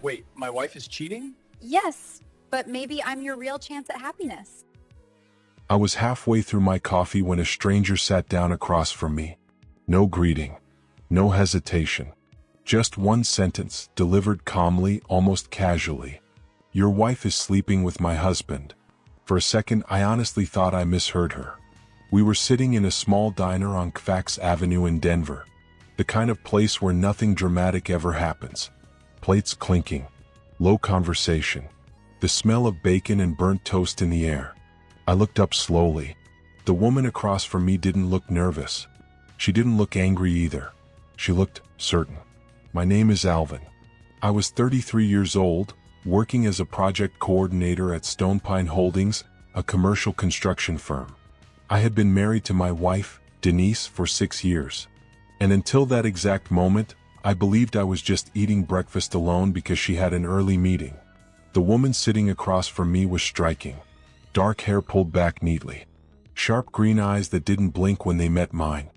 Wait, my wife is cheating? Yes, but maybe I'm your real chance at happiness. I was halfway through my coffee when a stranger sat down across from me. No greeting, no hesitation. Just one sentence, delivered calmly, almost casually. Your wife is sleeping with my husband. For a second, I honestly thought I misheard her. We were sitting in a small diner on Kfax Avenue in Denver. The kind of place where nothing dramatic ever happens. Plates clinking. Low conversation. The smell of bacon and burnt toast in the air. I looked up slowly. The woman across from me didn't look nervous. She didn't look angry either. She looked certain. My name is Alvin. I was 33 years old, working as a project coordinator at Stonepine Holdings, a commercial construction firm. I had been married to my wife, Denise, for 6 years. And until that exact moment, I believed I was just eating breakfast alone because she had an early meeting. The woman sitting across from me was striking. Dark hair pulled back neatly. Sharp green eyes that didn't blink when they met mine.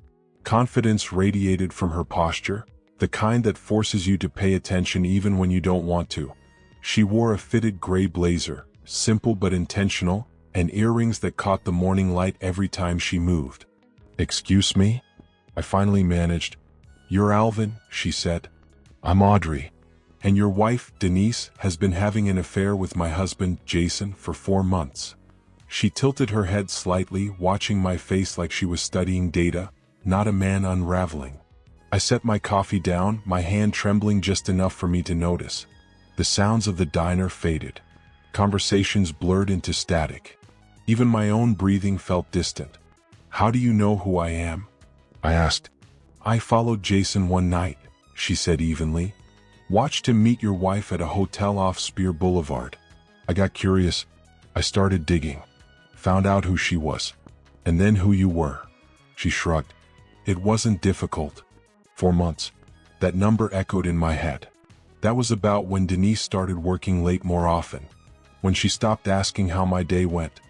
Confidence radiated from her posture, the kind that forces you to pay attention even when you don't want to. She wore a fitted gray blazer, simple but intentional, and earrings that caught the morning light every time she moved. "Excuse me?" I finally managed. "You're Alvin," she said. "I'm Audrey. And your wife, Denise, has been having an affair with my husband, Jason, for 4 months." She tilted her head slightly, watching my face like she was studying data, not a man unraveling. I set my coffee down, my hand trembling just enough for me to notice. The sounds of the diner faded. Conversations blurred into static. Even my own breathing felt distant. "How do you know who I am?" I asked. "I followed Jason one night," she said evenly. "Watched him meet your wife at a hotel off Spear Boulevard. I got curious. I started digging. Found out who she was. And then who you were." She shrugged. "It wasn't difficult. 4 months. That number echoed in my head. That was about when Denise started working late more often. When she stopped asking how my day went.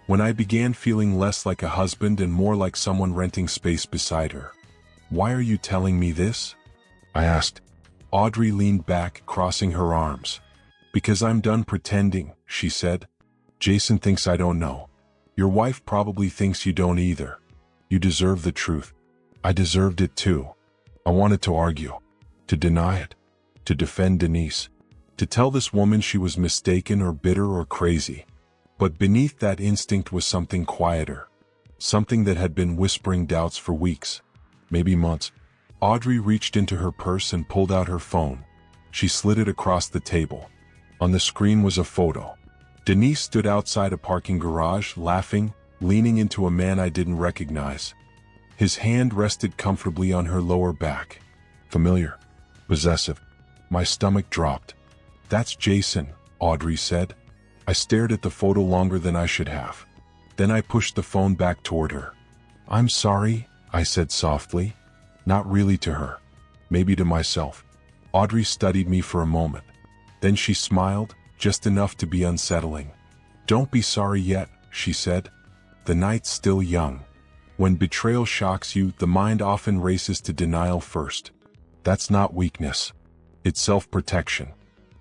When I began feeling less like a husband and more like someone renting space beside her." "Why are you telling me this?" I asked. Audrey leaned back, crossing her arms. "Because I'm done pretending," she said. "Jason thinks I don't know. Your wife probably thinks you don't either. You deserve the truth." I deserved it too. I wanted to argue. To deny it. To defend Denise. To tell this woman she was mistaken or bitter or crazy. But beneath that instinct was something quieter. Something that had been whispering doubts for weeks. Maybe months. Audrey reached into her purse and pulled out her phone. She slid it across the table. On the screen was a photo. Denise stood outside a parking garage, laughing, leaning into a man I didn't recognize. His hand rested comfortably on her lower back. Familiar. Possessive. My stomach dropped. "That's Jason," Audrey said. I stared at the photo longer than I should have. Then I pushed the phone back toward her. "I'm sorry," I said softly. Not really to her. Maybe to myself. Audrey studied me for a moment. Then she smiled, just enough to be unsettling. "Don't be sorry yet," she said. "The night's still young. When betrayal shocks you, the mind often races to denial first. That's not weakness. It's self-protection.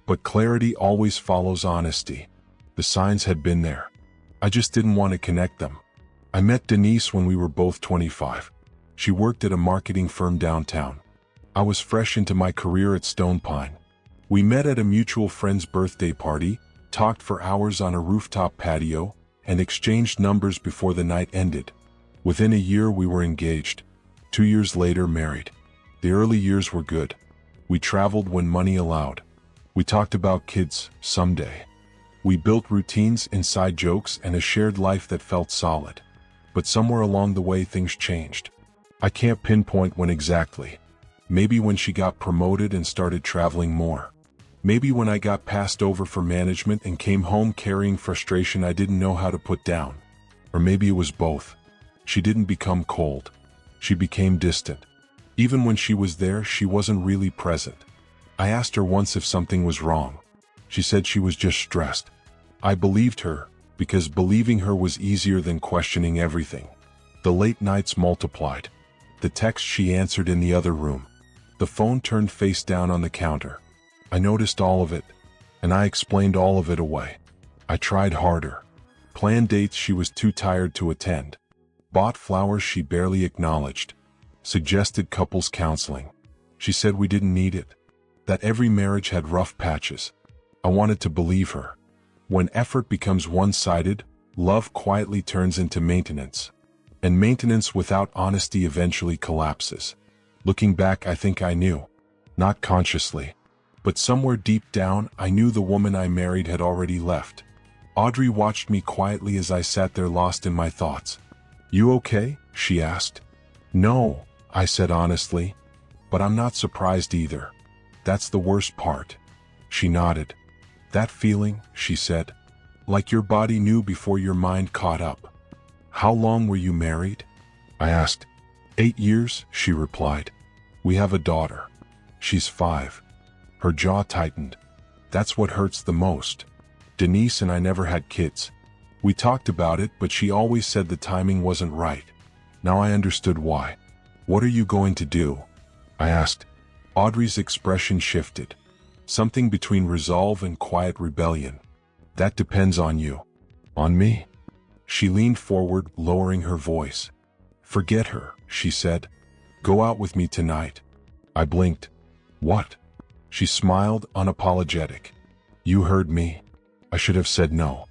But clarity always follows honesty. The signs had been there. I just didn't want to connect them. I met Denise when we were both 25. She worked at a marketing firm downtown. I was fresh into my career at Stonepine. We met at a mutual friend's birthday party, talked for hours on a rooftop patio, and exchanged numbers before the night ended. Within a year we were engaged. 2 years later, married. The early years were good. We traveled when money allowed. We talked about kids, someday. We built routines, inside jokes, and a shared life that felt solid. But somewhere along the way things changed. I can't pinpoint when exactly. Maybe when she got promoted and started traveling more. Maybe when I got passed over for management and came home carrying frustration I didn't know how to put down. Or maybe it was both. She didn't become cold. She became distant. Even when she was there, she wasn't really present. I asked her once if something was wrong. She said she was just stressed. I believed her, because believing her was easier than questioning everything. The late nights multiplied. The text she answered in the other room. The phone turned face down on the counter. I noticed all of it, and I explained all of it away. I tried harder. Planned dates she was too tired to attend. Bought flowers she barely acknowledged. Suggested couples counseling. She said we didn't need it. That every marriage had rough patches. I wanted to believe her. When effort becomes one-sided, love quietly turns into maintenance. And maintenance without honesty eventually collapses. Looking back, I think I knew. Not consciously. But somewhere deep down, I knew the woman I married had already left. Audrey watched me quietly as I sat there lost in my thoughts. "You okay?" she asked. "No," I said honestly. "But I'm not surprised either. That's the worst part." She nodded. "That feeling," she said, "like your body knew before your mind caught up." "How long were you married?" I asked. 8 years, she replied. "We have a daughter. She's 5. Her jaw tightened. "That's what hurts the most. Denise and I never had kids. We talked about it, but she always said the timing wasn't right. Now I understood why." "What are you going to do?" I asked. Audrey's expression shifted. Something between resolve and quiet rebellion. "That depends on you." "On me?" She leaned forward, lowering her voice. "Forget her," she said. "Go out with me tonight." I blinked. "What?" She smiled, unapologetic. "You heard me. I should have said no.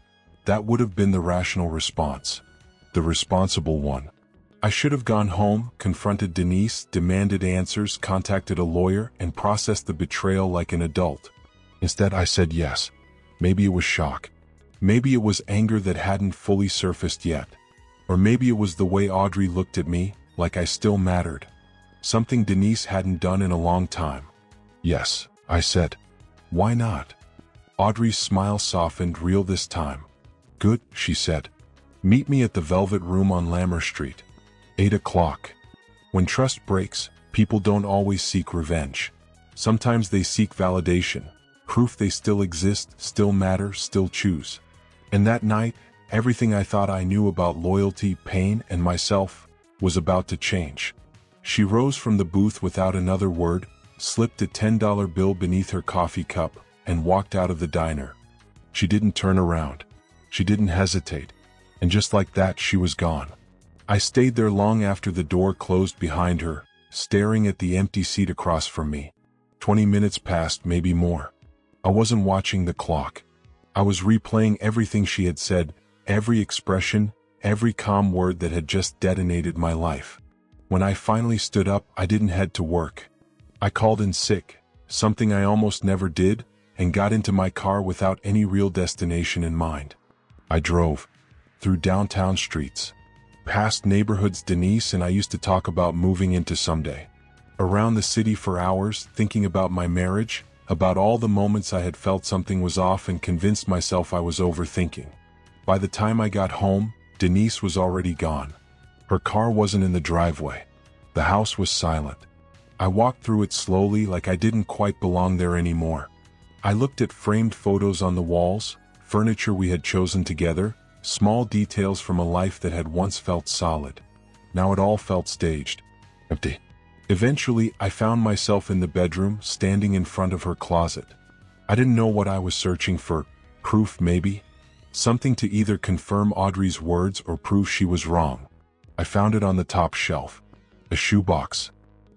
That would have been the rational response. The responsible one. I should have gone home, confronted Denise, demanded answers, contacted a lawyer, and processed the betrayal like an adult. Instead, I said yes. Maybe it was shock. Maybe it was anger that hadn't fully surfaced yet. Or maybe it was the way Audrey looked at me, like I still mattered. Something Denise hadn't done in a long time. "Yes," I said. "Why not?" Audrey's smile softened, real this time. "Good," she said. "Meet me at the Velvet Room on Lammer Street. 8 o'clock. When trust breaks, people don't always seek revenge. Sometimes they seek validation, proof they still exist, still matter, still choose." And that night, everything I thought I knew about loyalty, pain, and myself was about to change. She rose from the booth without another word, slipped a $10 bill beneath her coffee cup, and walked out of the diner. She didn't turn around. She didn't hesitate. And just like that, she was gone. I stayed there long after the door closed behind her, staring at the empty seat across from me. 20 minutes passed, maybe more. I wasn't watching the clock. I was replaying everything she had said, every expression, every calm word that had just detonated my life. When I finally stood up, I didn't head to work. I called in sick, something I almost never did, and got into my car without any real destination in mind. I drove through downtown streets, past neighborhoods Denise and I used to talk about moving into someday. Around the city for hours, thinking about my marriage, about all the moments I had felt something was off and convinced myself I was overthinking. By the time I got home, Denise was already gone. Her car wasn't in the driveway. The house was silent. I walked through it slowly, like I didn't quite belong there anymore. I looked at framed photos on the walls, furniture we had chosen together, small details from a life that had once felt solid. Now it all felt staged. Empty. Eventually, I found myself in the bedroom, standing in front of her closet. I didn't know what I was searching for. Proof, maybe? Something to either confirm Audrey's words or prove she was wrong. I found it on the top shelf. A shoebox.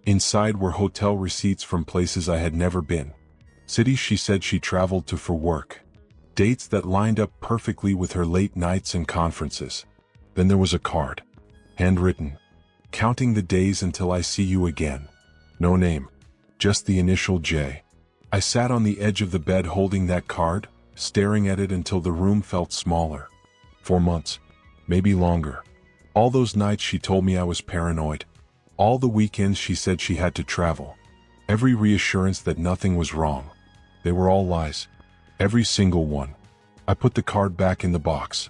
Inside were hotel receipts from places I had never been. Cities she said she traveled to for work. Dates that lined up perfectly with her late nights and conferences. Then there was a card. Handwritten. "Counting the days until I see you again." No name. Just the initial J. I sat on the edge of the bed holding that card, staring at it until the room felt smaller. 4 months. Maybe longer. All those nights she told me I was paranoid. All the weekends she said she had to travel. Every reassurance that nothing was wrong. They were all lies. Every single one. I put the card back in the box.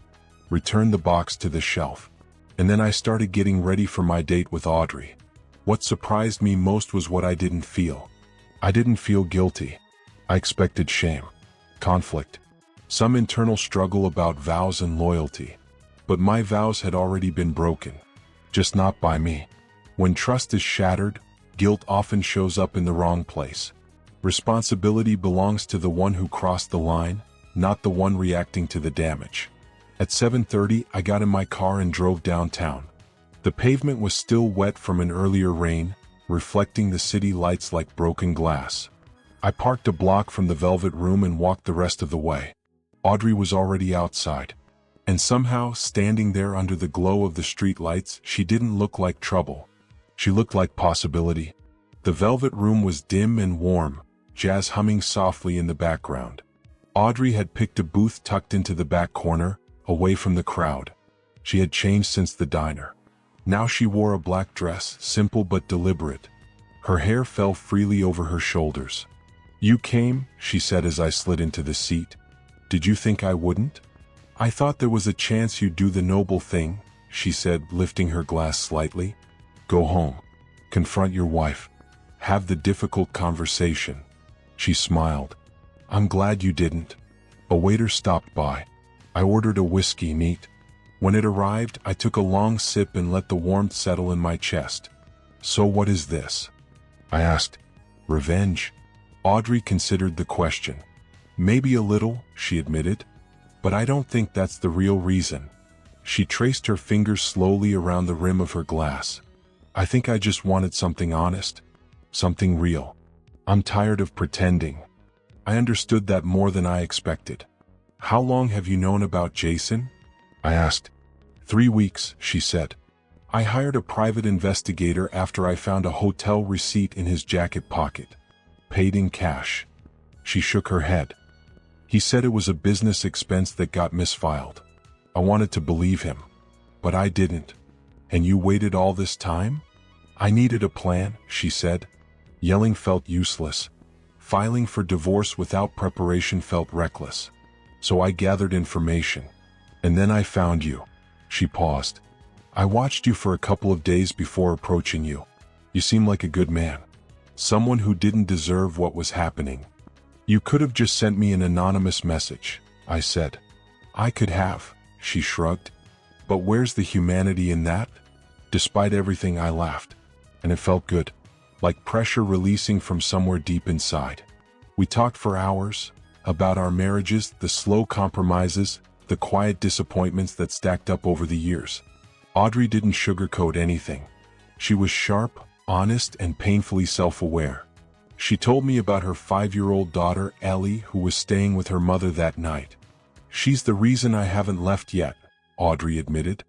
Returned the box to the shelf. And then I started getting ready for my date with Audrey. What surprised me most was what I didn't feel. I didn't feel guilty. I expected shame. Conflict. Some internal struggle about vows and loyalty. But my vows had already been broken. Just not by me. When trust is shattered, guilt often shows up in the wrong place. Responsibility belongs to the one who crossed the line, not the one reacting to the damage. At 7:30, I got in my car and drove downtown. The pavement was still wet from an earlier rain, reflecting the city lights like broken glass. I parked a block from the Velvet Room and walked the rest of the way. Audrey was already outside. And somehow, standing there under the glow of the street lights, she didn't look like trouble. She looked like possibility. The Velvet Room was dim and warm, jazz humming softly in the background. Audrey had picked a booth tucked into the back corner, away from the crowd. She had changed since the diner. Now she wore a black dress, simple but deliberate. Her hair fell freely over her shoulders. "You came," she said as I slid into the seat. "Did you think I wouldn't?" "I thought there was a chance you'd do the noble thing," she said, lifting her glass slightly. "Go home. Confront your wife. Have the difficult conversation." She smiled. "I'm glad you didn't." A waiter stopped by. I ordered a whiskey neat. When it arrived, I took a long sip and let the warmth settle in my chest. "So what is this?" I asked. "Revenge?" Audrey considered the question. "Maybe a little," she admitted. "But I don't think that's the real reason." She traced her fingers slowly around the rim of her glass. "I think I just wanted something honest. Something real. I'm tired of pretending." I understood that more than I expected. "How long have you known about Jason?" I asked. 3 weeks, she said. "I hired a private investigator after I found a hotel receipt in his jacket pocket. Paid in cash." She shook her head. "He said it was a business expense that got misfiled. I wanted to believe him. But I didn't." "And you waited all this time?" "I needed a plan," she said. Yelling felt useless. Filing for divorce without preparation felt reckless. So I gathered information. "And then I found you." She paused. "I watched you for a couple of days before approaching you. You seemed like a good man. Someone who didn't deserve what was happening." "You could have just sent me an anonymous message," I said. "I could have," she shrugged. "But where's the humanity in that?" Despite everything, I laughed. And it felt good. Like pressure releasing from somewhere deep inside. We talked for hours. About our marriages, the slow compromises, the quiet disappointments that stacked up over the years. Audrey didn't sugarcoat anything. She was sharp, honest, and painfully self-aware. She told me about her 5-year-old daughter, Ellie, who was staying with her mother that night. "She's the reason I haven't left yet," Audrey admitted.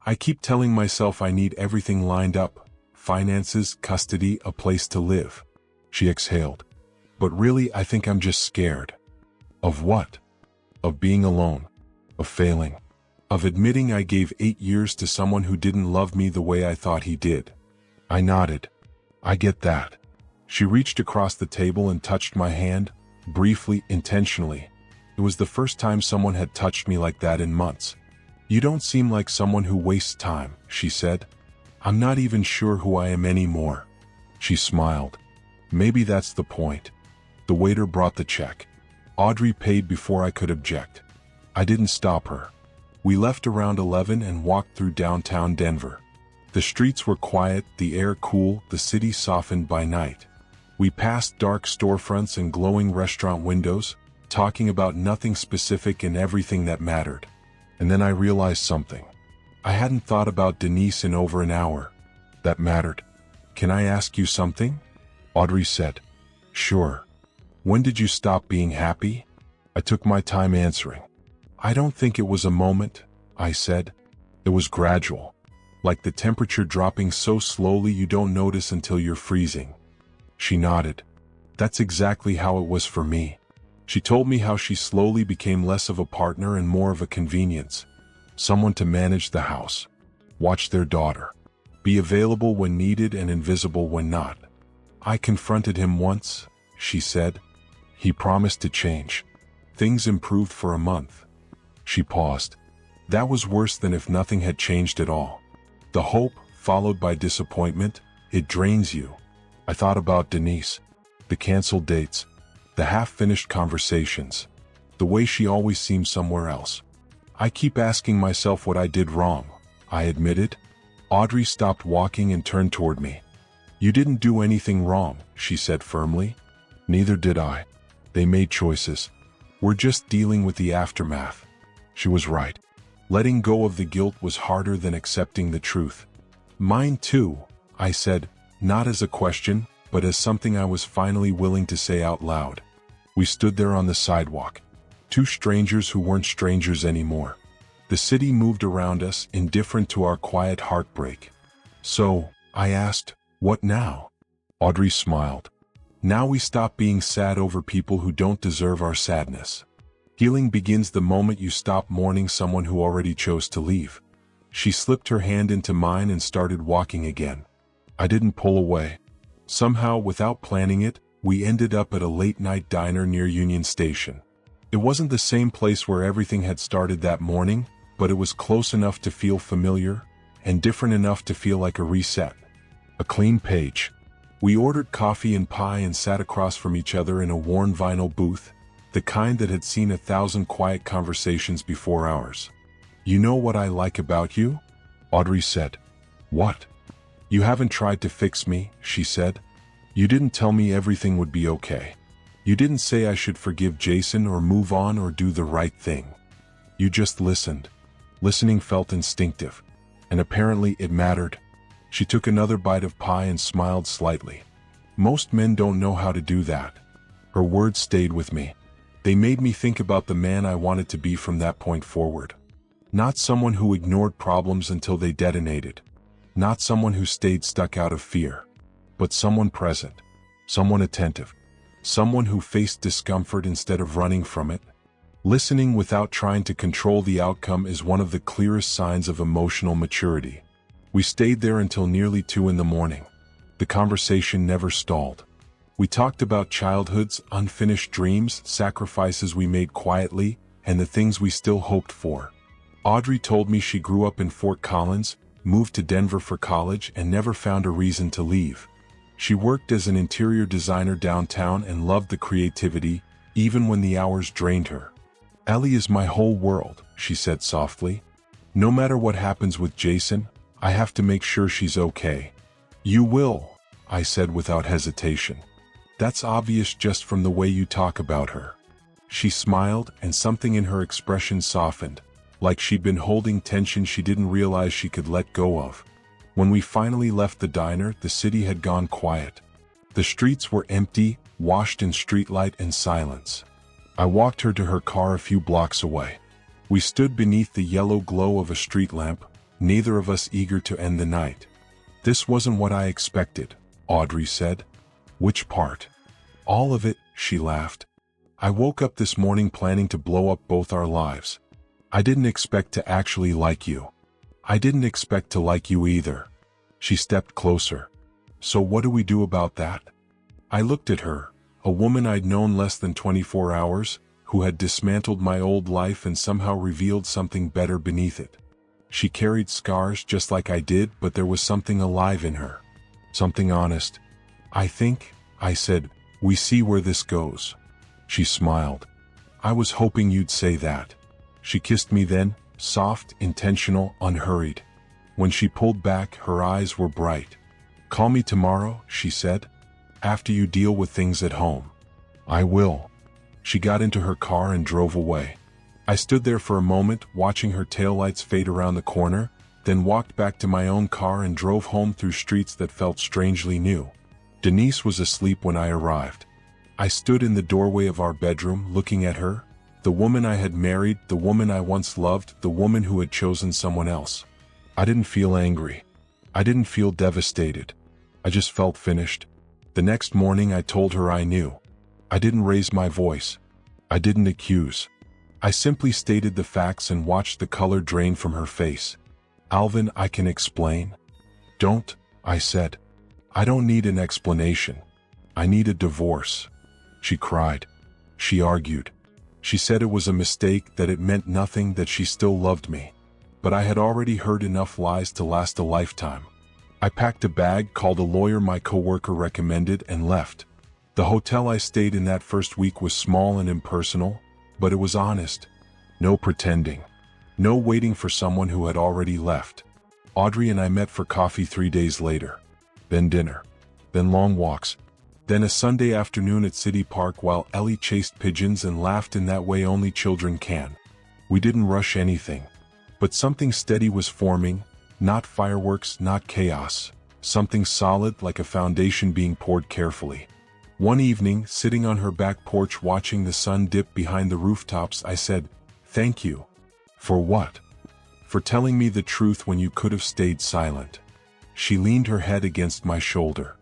"I keep telling myself I need everything lined up. Finances, custody, a place to live." She exhaled. "But really, I think I'm just scared." "Of what?" "Of being alone. Of failing. Of admitting I gave 8 years to someone who didn't love me the way I thought he did." I nodded. "I get that." She reached across the table and touched my hand, briefly, intentionally. It was the first time someone had touched me like that in months. "You don't seem like someone who wastes time," she said. "I'm not even sure who I am anymore." She smiled. "Maybe that's the point." The waiter brought the check. Audrey paid before I could object. I didn't stop her. We left around 11 and walked through downtown Denver. The streets were quiet, the air cool, the city softened by night. We passed dark storefronts and glowing restaurant windows, talking about nothing specific and everything that mattered. And then I realized something. I hadn't thought about Denise in over an hour. That mattered. "Can I ask you something?" Audrey said. "Sure." "When did you stop being happy?" I took my time answering. "I don't think it was a moment," I said. "It was gradual. Like the temperature dropping so slowly you don't notice until you're freezing." She nodded. "That's exactly how it was for me." She told me how she slowly became less of a partner and more of a convenience. Someone to manage the house, watch their daughter, be available when needed and invisible when not. "I confronted him once," she said. "He promised to change. Things improved for a month." She paused. "That was worse than if nothing had changed at all. The hope, followed by disappointment, it drains you." I thought about Denise, the canceled dates, the half-finished conversations, the way she always seemed somewhere else. "I keep asking myself what I did wrong," I admitted. Audrey stopped walking and turned toward me. "You didn't do anything wrong," she said firmly. Neither did I. They made choices. We're just dealing with the aftermath. She was right. Letting go of the guilt was harder than accepting the truth. Mine too, I said, not as a question, but as something I was finally willing to say out loud. We stood there on the sidewalk. Two strangers who weren't strangers anymore. The city moved around us, indifferent to our quiet heartbreak. So, I asked, what now? Audrey smiled. Now we stop being sad over people who don't deserve our sadness. Healing begins the moment you stop mourning someone who already chose to leave. She slipped her hand into mine and started walking again. I didn't pull away. Somehow, without planning it, we ended up at a late-night diner near Union Station. It wasn't the same place where everything had started that morning, but it was close enough to feel familiar, and different enough to feel like a reset. A clean page. We ordered coffee and pie and sat across from each other in a worn vinyl booth, the kind that had seen 1,000 quiet conversations before ours. You know what I like about you? Audrey said. What? You haven't tried to fix me, she said. You didn't tell me everything would be okay. You didn't say I should forgive Jason or move on or do the right thing. You just listened. Listening felt instinctive. And apparently it mattered. She took another bite of pie and smiled slightly. Most men don't know how to do that. Her words stayed with me. They made me think about the man I wanted to be from that point forward. Not someone who ignored problems until they detonated. Not someone who stayed stuck out of fear. But someone present. Someone attentive. Someone who faced discomfort instead of running from it. Listening without trying to control the outcome is one of the clearest signs of emotional maturity. We stayed there until nearly 2 in the morning. The conversation never stalled. We talked about childhood's unfinished dreams, sacrifices we made quietly, and the things we still hoped for. Audrey told me she grew up in Fort Collins, moved to Denver for college, and never found a reason to leave. She worked as an interior designer downtown and loved the creativity, even when the hours drained her. Ellie is my whole world, she said softly. No matter what happens with Jason, I have to make sure she's okay. You will, I said without hesitation. That's obvious just from the way you talk about her. She smiled, and something in her expression softened, like she'd been holding tension she didn't realize she could let go of. When we finally left the diner, the city had gone quiet. The streets were empty, washed in streetlight and silence. I walked her to her car a few blocks away. We stood beneath the yellow glow of a street lamp, neither of us eager to end the night. This wasn't what I expected, Audrey said. Which part? All of it, she laughed. I woke up this morning planning to blow up both our lives. I didn't expect to actually like you. I didn't expect to like you either. She stepped closer. So what do we do about that? I looked at her, a woman I'd known less than 24 hours, who had dismantled my old life and somehow revealed something better beneath it. She carried scars just like I did, but there was something alive in her. Something honest. I think, I said, we see where this goes. She smiled. I was hoping you'd say that. She kissed me then, soft, intentional, unhurried. When she pulled back, her eyes were bright. Call me tomorrow, she said, after you deal with things at home. I will. She got into her car and drove away. I stood there for a moment, watching her taillights fade around the corner, then walked back to my own car and drove home through streets that felt strangely new. Denise was asleep when I arrived. I stood in the doorway of our bedroom, looking at her, the woman I had married, the woman I once loved, the woman who had chosen someone else. I didn't feel angry. I didn't feel devastated. I just felt finished. The next morning I told her I knew. I didn't raise my voice. I didn't accuse. I simply stated the facts and watched the color drain from her face. Alvin, I can explain. Don't, I said. I don't need an explanation. I need a divorce. She cried. She argued. She said it was a mistake, that it meant nothing, that she still loved me. But I had already heard enough lies to last a lifetime. I packed a bag, called a lawyer my coworker recommended, and left. The hotel I stayed in that first week was small and impersonal, but it was honest. No pretending. No waiting for someone who had already left. Audrey and I met for coffee 3 days later. Then dinner. Then long walks. Then a Sunday afternoon at City Park while Ellie chased pigeons and laughed in that way only children can. We didn't rush anything. But something steady was forming, not fireworks, not chaos. Something solid like a foundation being poured carefully. One evening, sitting on her back porch watching the sun dip behind the rooftops, I said, "Thank you." "For what?" "For telling me the truth when you could have stayed silent." She leaned her head against my shoulder.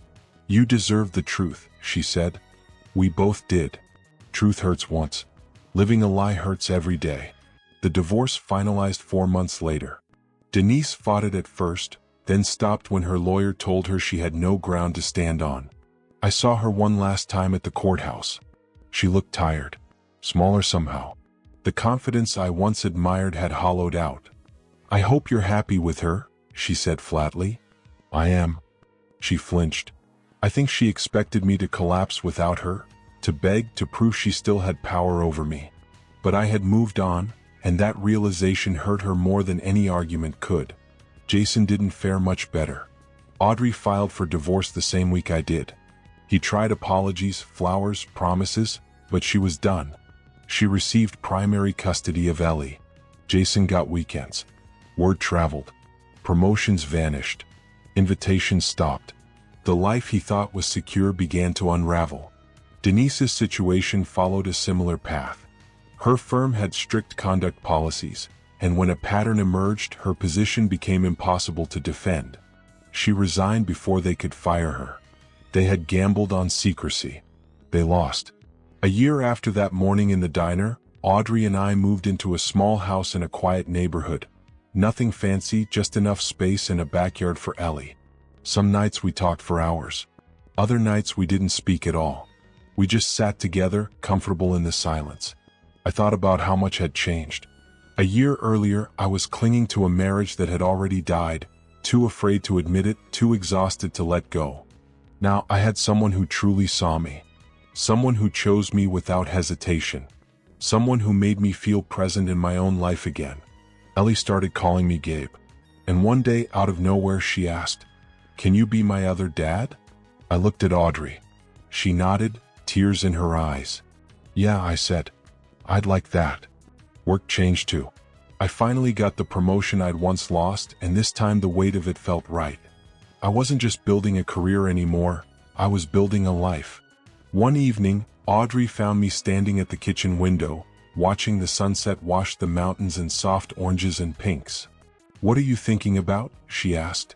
"You deserve the truth," she said. "We both did. Truth hurts once. Living a lie hurts every day." The divorce finalized 4 months later. Denise fought it at first, then stopped when her lawyer told her she had no ground to stand on. I saw her one last time at the courthouse. She looked tired, smaller somehow. The confidence I once admired had hollowed out. "I hope you're happy with her," she said flatly. "I am." She flinched. I think she expected me to collapse without her, to beg, to prove she still had power over me. But I had moved on, and that realization hurt her more than any argument could. Jason didn't fare much better. Audrey filed for divorce the same week I did. He tried apologies, flowers, promises, but she was done. She received primary custody of Ellie. Jason got weekends. Word traveled. Promotions vanished. Invitations stopped. The life he thought was secure began to unravel. Denise's situation followed a similar path. Her firm had strict conduct policies, and when a pattern emerged, her position became impossible to defend. She resigned before they could fire her. They had gambled on secrecy. They lost. A year after that morning in the diner, Audrey and I moved into a small house in a quiet neighborhood. Nothing fancy, just enough space and a backyard for Ellie. Some nights we talked for hours. Other nights we didn't speak at all. We just sat together, comfortable in the silence. I thought about how much had changed. A year earlier, I was clinging to a marriage that had already died, too afraid to admit it, too exhausted to let go. Now I had someone who truly saw me. Someone who chose me without hesitation. Someone who made me feel present in my own life again. Ellie started calling me Gabe. And one day, out of nowhere, she asked, "Can you be my other dad?" I looked at Audrey. She nodded, tears in her eyes. "Yeah," I said. "I'd like that." Work changed too. I finally got the promotion I'd once lost, and this time the weight of it felt right. I wasn't just building a career anymore, I was building a life. One evening, Audrey found me standing at the kitchen window, watching the sunset wash the mountains in soft oranges and pinks. "What are you thinking about?" she asked.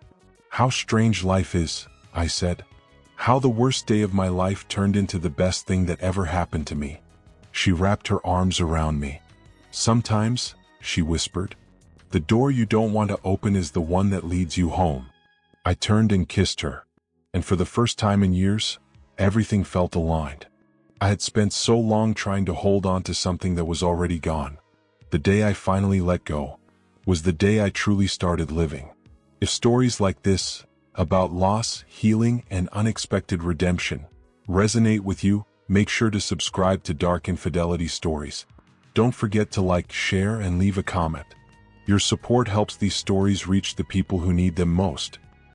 "How strange life is," I said. "How the worst day of my life turned into the best thing that ever happened to me." She wrapped her arms around me. "Sometimes," she whispered, "the door you don't want to open is the one that leads you home." I turned and kissed her. And for the first time in years, everything felt aligned. I had spent so long trying to hold on to something that was already gone. The day I finally let go was the day I truly started living. If stories like this, about loss, healing, and unexpected redemption, resonate with you, make sure to subscribe to Dark Infidelity Stories. Don't forget to like, share, and leave a comment. Your support helps these stories reach the people who need them most.